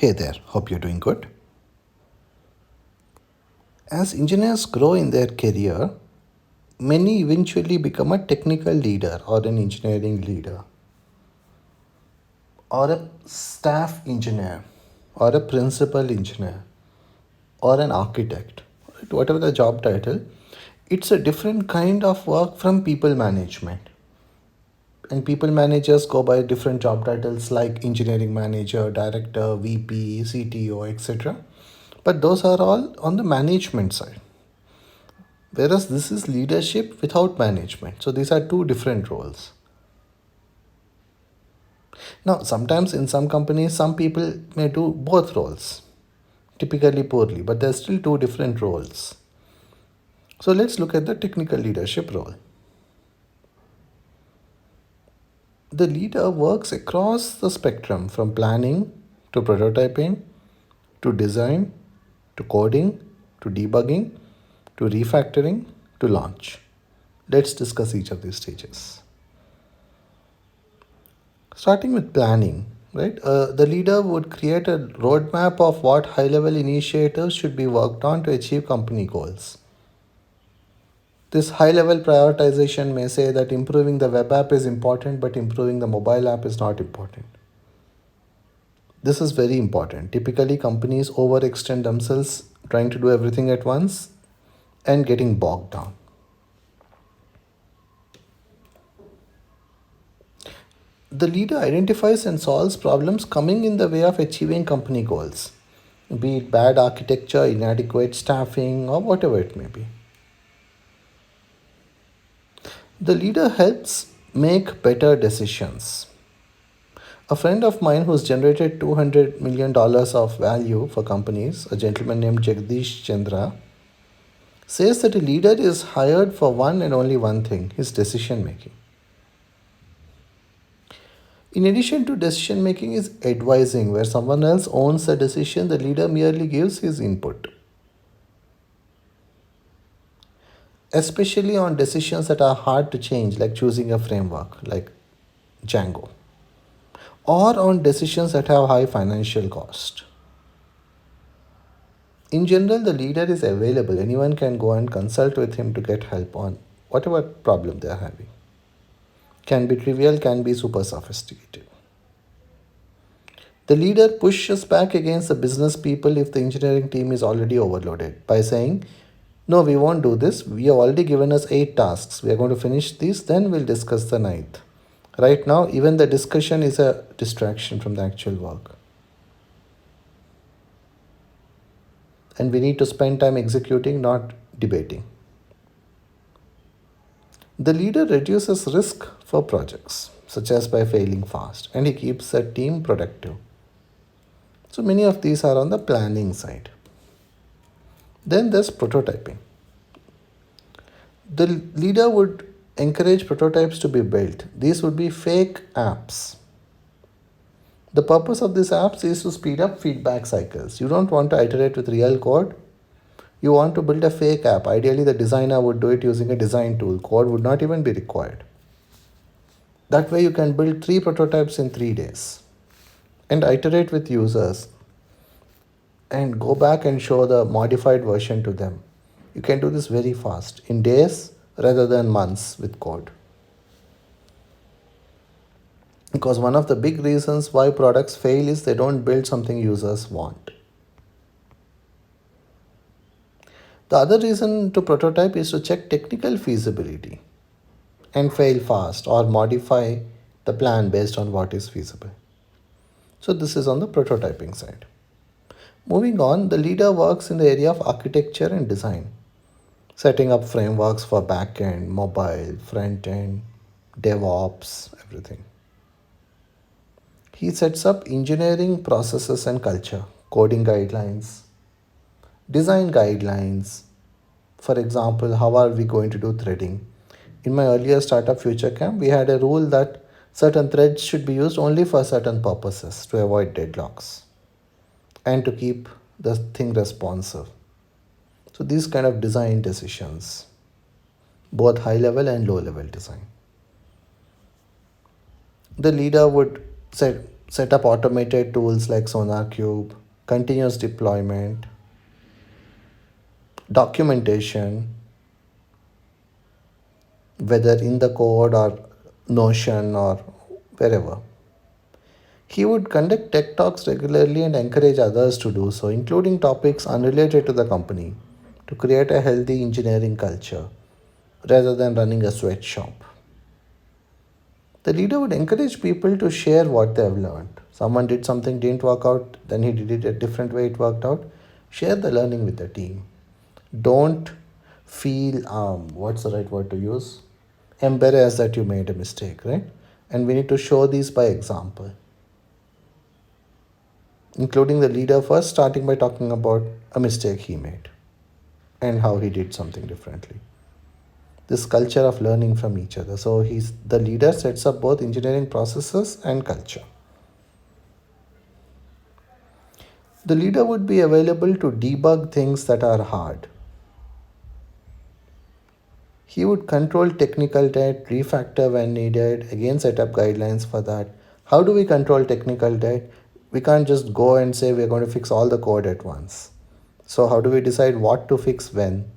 Hey there, hope you're doing good. As engineers grow in their career, many eventually become a technical leader or an engineering leader or a staff engineer or a principal engineer or an architect, right? Whatever the job title, it's a different kind of work from people management. And people managers go by different job titles like engineering manager, director, VP, CTO, etc. But those are all on the management side. Whereas this is leadership without management. So these are two different roles. Now, sometimes in some companies, some people may do both roles, typically poorly, but they're still two different roles. So let's look at the technical leadership role. The leader works across the spectrum from planning to prototyping to design to coding to debugging to refactoring to launch. Let's discuss each of these stages. Starting with planning, right? The leader would create a roadmap of what high level initiatives should be worked on to achieve company goals. This high level prioritization may say that improving the web app is important, but improving the mobile app is not important. This is very important. Typically, companies overextend themselves trying to do everything at once and getting bogged down. The leader identifies and solves problems coming in the way of achieving company goals, be it bad architecture, inadequate staffing, or whatever it may be. The leader helps make better decisions. A friend of mine who's generated $200 million of value for companies, a gentleman named Jagdish Chandra, says that a leader is hired for one and only one thing, his decision making. In addition to decision making is advising, where someone else owns the decision, the leader merely gives his input, especially on decisions that are hard to change, like choosing a framework like Django, or on decisions that have high financial cost. In general, the leader is available. Anyone can go and consult with him to get help on whatever problem they are having. Can be trivial, can be super sophisticated. The leader pushes back against the business people if the engineering team is already overloaded by saying, no, we won't do this. We have already given us 8 tasks. We are going to finish these, then we'll discuss the ninth. Right now, even the discussion is a distraction from the actual work. And we need to spend time executing, not debating. The leader reduces risk for projects, such as by failing fast, and he keeps the team productive. So many of these are on the planning side. Then there's prototyping. The leader would encourage prototypes to be built. These would be fake apps. The purpose of these apps is to speed up feedback cycles. You don't want to iterate with real code. You want to build a fake app. Ideally, the designer would do it using a design tool. Code would not even be required. That way, you can build 3 prototypes in 3 days and iterate with users and go back and show the modified version to them. You can do this very fast in days rather than months with code. Because one of the big reasons why products fail is they don't build something users want. The other reason to prototype is to check technical feasibility and fail fast or modify the plan based on what is feasible. So, this is on the prototyping side. Moving on, the leader works in the area of architecture and design, setting up frameworks for backend, mobile, front end, DevOps, everything. He sets up engineering processes and culture, coding guidelines, design guidelines. For example, how are we going to do threading? In my earlier startup Future Camp, we had a rule that certain threads should be used only for certain purposes to avoid deadlocks and to keep the thing responsive. So these kind of design decisions, both high level and low level design. The leader would Set up automated tools like SonarCube, continuous deployment, documentation, whether in the code or Notion or wherever. He would conduct tech talks regularly and encourage others to do so, including topics unrelated to the company, to create a healthy engineering culture rather than running a sweatshop. The leader would encourage people to share what they have learned. Someone did something, didn't work out, then he did it a different way, it worked out. Share the learning with the team. Don't feel, what's the right word to use? Embarrassed that you made a mistake, right? And we need to show these by example, including the leader first, starting by talking about a mistake he made and how he did something differently. This culture of learning from each other. So he's the leader sets up both engineering processes and culture. The leader would be available to debug things that are hard. He would control technical debt, refactor when needed, again set up guidelines for that. How do we control technical debt? We can't just go and say we're going to fix all the code at once. So how do we decide what to fix when?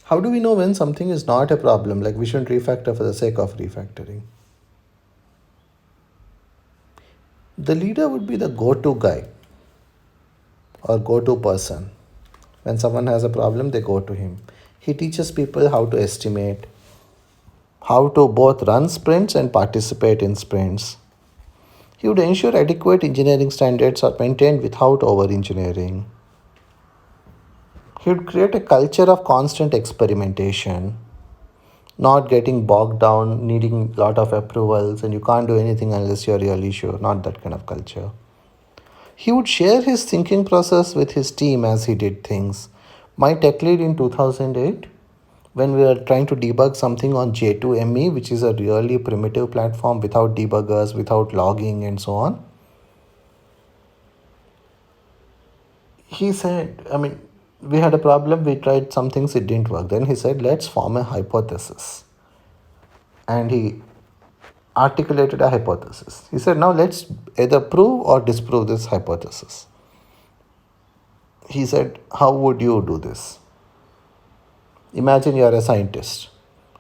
How do we know when something is not a problem? Like we shouldn't refactor for the sake of refactoring. The leader would be the go-to guy or go-to person. When someone has a problem, they go to him. He teaches people how to estimate, how to both run sprints and participate in sprints. He would ensure adequate engineering standards are maintained without over engineering. He would create a culture of constant experimentation, not getting bogged down, needing a lot of approvals, and you can't do anything unless you're really sure. Not that kind of culture. He would share his thinking process with his team as he did things. My tech lead in 2008, when we were trying to debug something on J2ME, which is a really primitive platform without debuggers, without logging, and so on, he said, we had a problem, we tried some things, it didn't work. Then he said, let's form a hypothesis. And he articulated a hypothesis. He said, now let's either prove or disprove this hypothesis. He said, how would you do this? Imagine you are a scientist.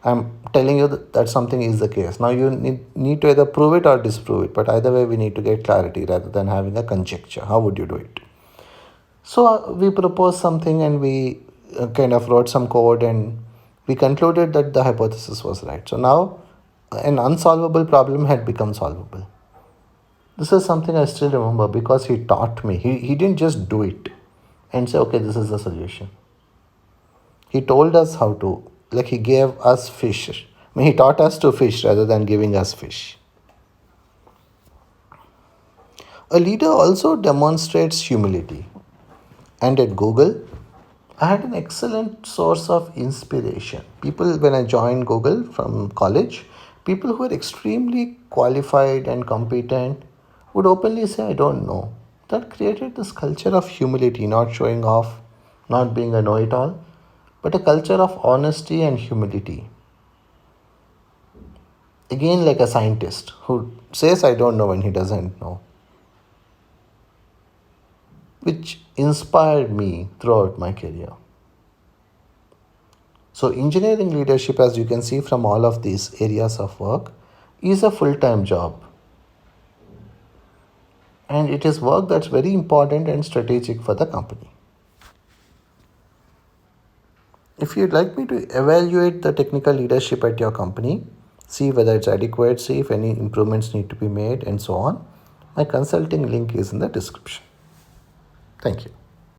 I'm telling you that something is the case. Now you need to either prove it or disprove it. But either way, we need to get clarity rather than having a conjecture. How would you do it? So we proposed something and we kind of wrote some code and we concluded that the hypothesis was right. So now an unsolvable problem had become solvable. This is something I still remember because he taught me. He didn't just do it and say, okay, this is the solution. He told us how to, like he gave us fish. He taught us to fish rather than giving us fish. A leader also demonstrates humility. And at Google, I had an excellent source of inspiration. People, when I joined Google from college, people who were extremely qualified and competent would openly say, I don't know. That created this culture of humility, not showing off, not being a know it all, but a culture of honesty and humility. Again, like a scientist who says, I don't know when he doesn't know, which inspired me throughout my career. So, engineering leadership, as you can see from all of these areas of work, is a full time job. And it is work that's very important and strategic for the company. If you'd like me to evaluate the technical leadership at your company, see whether it's adequate, see if any improvements need to be made, and so on, my consulting link is in the description. Thank you.